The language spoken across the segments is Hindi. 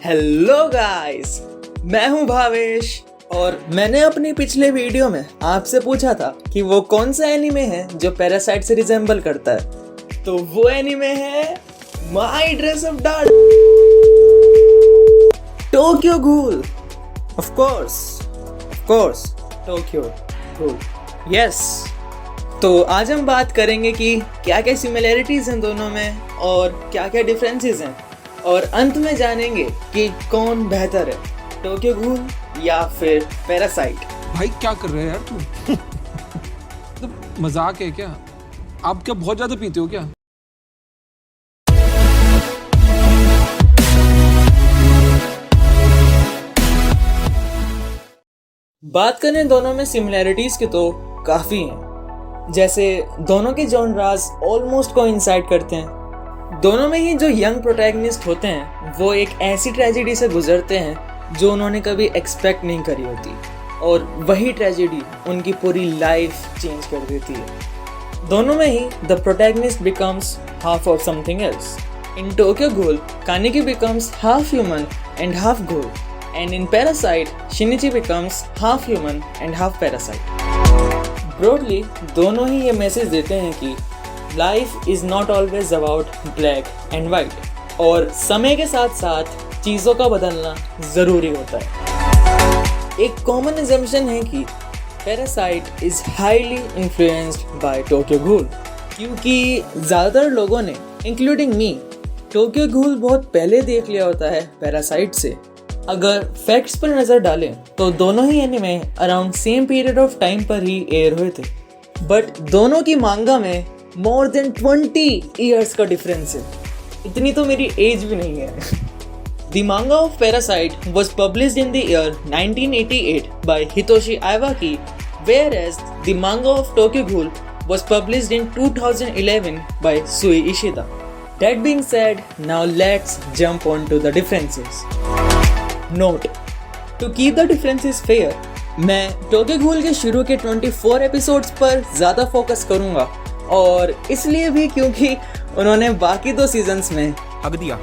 हेलो गाइस, मैं हूं भावेश और मैंने अपनी पिछले वीडियो में आपसे पूछा था कि वो कौन सा एनीमे है जो पैरासाइट से रिजेंबल करता है। तो वो एनीमे है my dress up doll, Tokyo Ghoul. Of course Tokyo Ghoul, yes. तो आज हम बात करेंगे कि क्या क्या सिमिलैरिटीज हैं दोनों में और क्या क्या डिफरेंसेस हैं, और अंत में जानेंगे कि कौन बेहतर है, टोक्यो गूल या फिर पैरासाइट। भाई क्या कर रहे हैं यार तू? मतलब मजाक है क्या? आप क्या बहुत ज्यादा पीते हो क्या? बात करें दोनों में सिमिलैरिटीज की तो काफी हैं। जैसे दोनों के जॉनरास ऑलमोस्ट कोइंसाइड करते हैं। दोनों में ही जो यंग प्रोटैगनिस्ट होते हैं वो एक ऐसी ट्रेजेडी से गुजरते हैं जो उन्होंने कभी एक्सपेक्ट नहीं करी होती, और वही ट्रेजेडी उनकी पूरी लाइफ चेंज कर देती है। दोनों में ही the protagonist becomes half of something else. In Tokyo Ghoul Kaneki becomes half human and half ghoul, and in Parasite Shinichi becomes half human and half parasite. Broadly दोनों ही ये मैसेज देते हैं कि life is not always about black and white, और समय के साथ साथ चीज़ों का बदलना ज़रूरी होता है। एक कॉमन एजम्पशन है कि Parasyte is highly influenced by Tokyo Ghoul, क्योंकि ज़्यादातर लोगों ने इंक्लूडिंग मी टोक्यो गूल बहुत पहले देख लिया होता है पैरासाइट से। अगर फैक्ट्स पर नज़र डालें तो दोनों ही anime around same period of time पर ही एयर हुए थे, बट दोनों की मांगा में मोर देन 20 ईयर्स का डिफरेंस है। इतनी तो मेरी एज भी नहीं है। द मांगा of parasite was published in the year 1988 by Hitoshi Iwaki, whereas the manga of Tokyo Ghoul was published in 2011 by Sui Ishida. That being said, now let's jump on to the differences. Note: to keep the differences fair, मैं टोक्यो गूल के शुरू के 24 एपिसोड्स पर ज़्यादा फोकस करूँगा, और इसलिए भी क्योंकि उन्होंने बाकी 2 सीजन्स में हक दिया।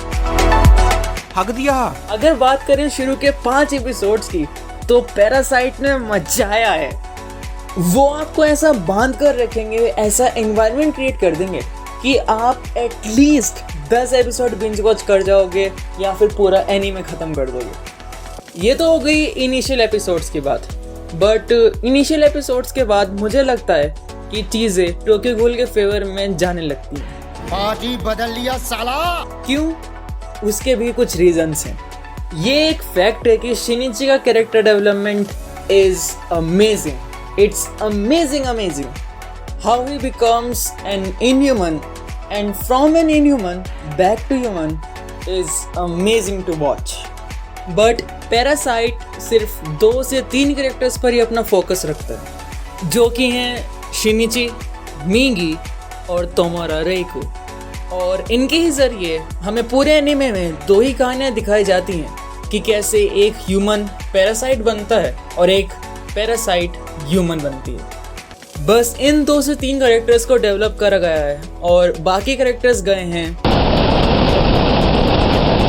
अगर बात करें शुरू के 5 एपिसोड्स की, तो पैरासाइट ने मचाया है। वो आपको ऐसा बांध कर रखेंगे, ऐसा एनवायरनमेंट क्रिएट कर देंगे कि आप एटलीस्ट 10 एपिसोड बिंज वॉच कर जाओगे या फिर पूरा एनीमे खत्म कर दोगे। ये तो हो गई इनिशियल एपिसोड्स की बात, बट इनिशियल एपिसोड्स के बाद मुझे लगता है कि चीजें टोक्यो गूल के फेवर में जाने लगती हैं। पार्टी बदल लिया साला। क्यों? उसके भी कुछ रीजंस हैं। ये एक फैक्ट है कि शिनिची का character development is amazing. It's amazing how he becomes an inhuman and from an inhuman back to human is amazing to watch. But Parasyte सिर्फ 2 से 3 कैरेक्टर्स पर ही अपना फोकस रखता है, जो कि हैं शिनिची, मिगी और तोमोरा रेइकू, और इनके ही जरिए हमें पूरे एनीमे में 2 ही कहानियाँ दिखाई जाती हैं कि कैसे एक ह्यूमन पैरासाइट बनता है और एक पैरासाइट ह्यूमन बनती है। बस इन 2 से 3 कैरेक्टर्स को डेवलप करा गया है और बाकी कैरेक्टर्स गए हैं।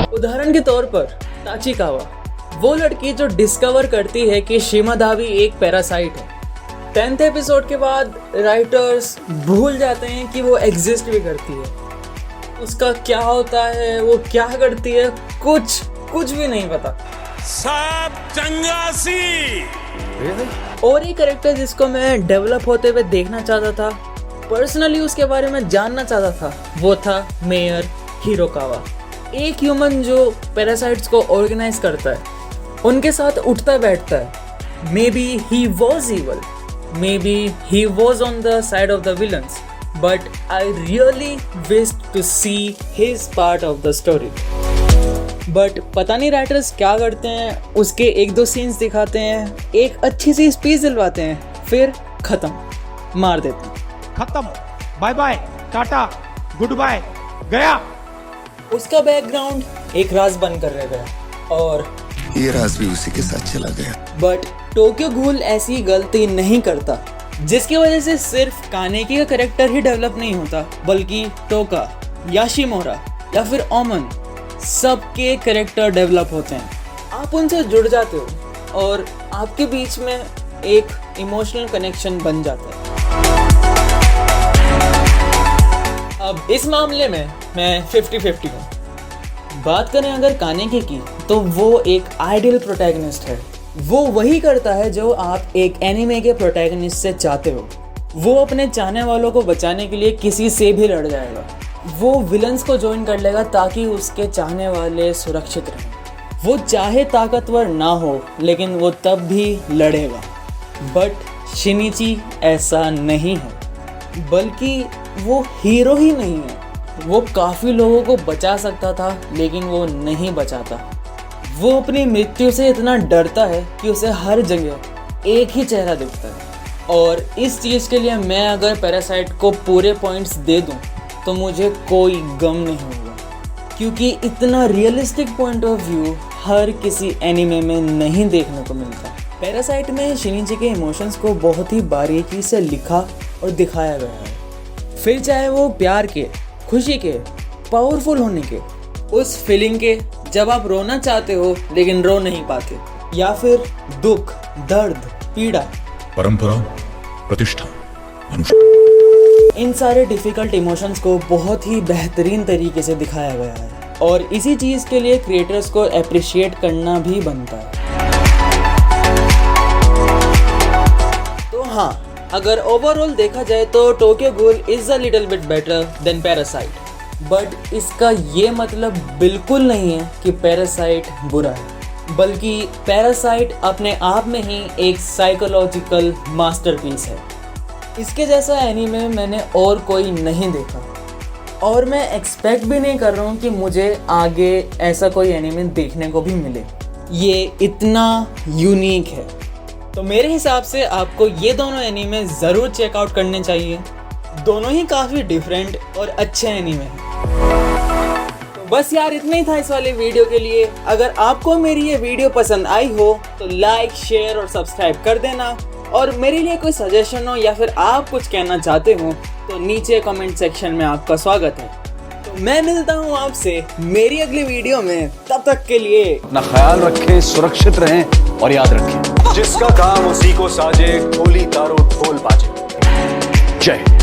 उदाहरण के तौर पर ताचिकावा, वो लड़की जो डिस्कवर करती है कि शिमादावी एक पैरासाइट है। 10th एपिसोड के बाद राइटर्स भूल जाते हैं कि वो एग्जिस्ट भी करती है। उसका क्या होता है, वो क्या करती है, कुछ भी नहीं पता। सब चंगासी। और एक कैरेक्टर जिसको मैं डेवलप होते हुए देखना चाहता था, पर्सनली उसके बारे में जानना चाहता था, वो था मेयर हिरोकावा। एक ह्यूमन जो पैरासाइट्स को ऑर्गेनाइज करता है, उनके साथ उठता बैठता है। May be he was evil, maybe he was on the side of the villains, but I really wished to see his part of the story. But पता नहीं राइटर्स क्या करते हैं, उसके 1-2 सीन्स दिखाते हैं, एक अच्छी सी स्पीच दिलवाते हैं, फिर खत्म, मार देते हैं। खत्म, bye bye, tata, good bye, गया। उसका बैकग्राउंड एक राज बनकर रह गया, और ये राज भी उसी के साथ चला गया। बट टोक्यो गूल ऐसी गलती नहीं करता, जिसकी वजह से सिर्फ कानेकी का कैरेक्टर ही डेवलप नहीं होता, बल्कि टोका, याशिमोरा या फिर ओमन, सबके कैरेक्टर डेवलप होते हैं, आप उनसे जुड़ जाते हो और आपके बीच में एक इमोशनल कनेक्शन बन जाता है। अब इस मामले में मैं 50-50 हूँ। बात करें अगर कानेकी की, तो वो एक आइडियल प्रोटैगनिस्ट है। वो वही करता है जो आप एक एनिमे के प्रोटैगनिस्ट से चाहते हो। वो अपने चाहने वालों को बचाने के लिए किसी से भी लड़ जाएगा। वो विलन्स को ज्वाइन कर लेगा ताकि उसके चाहने वाले सुरक्षित रहें। वो चाहे ताकतवर ना हो, लेकिन वो तब भी लड़ेगा। बट शिनिची ऐसा नहीं है, बल्कि वो हीरो ही नहीं है। वो काफ़ी लोगों को बचा सकता था, लेकिन वो नहीं बचाता। वो अपनी मृत्यु से इतना डरता है कि उसे हर जगह एक ही चेहरा दिखता है। और इस चीज़ के लिए मैं अगर पैरासाइट को पूरे पॉइंट्स दे दूं, तो मुझे कोई गम नहीं होगा, क्योंकि इतना रियलिस्टिक पॉइंट ऑफ व्यू हर किसी एनिमे में नहीं देखने को मिलता। पैरासाइट में शिनिची के इमोशंस को बहुत ही बारीकी से लिखा और दिखाया गया है। फिर चाहे वो प्यार के, खुशी के, पावरफुल होने के, उस फीलिंग के जब आप रोना चाहते हो लेकिन रो नहीं पाते, या फिर दुख, दर्द, पीड़ा, परंपरा, प्रतिष्ठा, इन सारे डिफिकल्ट इमोशंस को बहुत ही बेहतरीन तरीके से दिखाया गया है। और इसी चीज़ के लिए क्रिएटर्स को अप्रिशिएट करना भी बनता है। तो हाँ, अगर ओवरऑल देखा जाए तो Tokyo Ghoul is a little bit better than Parasyte. But इसका ये मतलब बिल्कुल नहीं है कि पैरासाइट बुरा है, बल्कि पैरासाइट अपने आप में ही एक साइकोलॉजिकल मास्टरपीस है। इसके जैसा एनीमे मैंने और कोई नहीं देखा, और मैं एक्सपेक्ट भी नहीं कर रहा हूँ कि मुझे आगे ऐसा कोई एनीमे देखने को भी मिले। ये इतना यूनिक है। तो मेरे हिसाब से आपको ये दोनों एनीमे ज़रूर चेकआउट करने चाहिए। दोनों ही काफ़ी डिफरेंट और अच्छे एनीमे हैं। तो बस यार, इतना ही था इस वाले वीडियो के लिए। अगर आपको मेरी ये वीडियो पसंद आई हो तो लाइक, शेयर और सब्सक्राइब कर देना। और मेरे लिए कोई सजेशन हो या फिर आप कुछ कहना चाहते हो तो नीचे कमेंट सेक्शन में आपका स्वागत है। तो मैं मिलता हूँ आपसे मेरी अगली वीडियो में। तब तक के लिए अपना ख्याल रखें, सुरक्षित रहें और याद रखें, जिसका काम उसी को साजे, ढोली तारो ढोल बाजे। जय हिंद।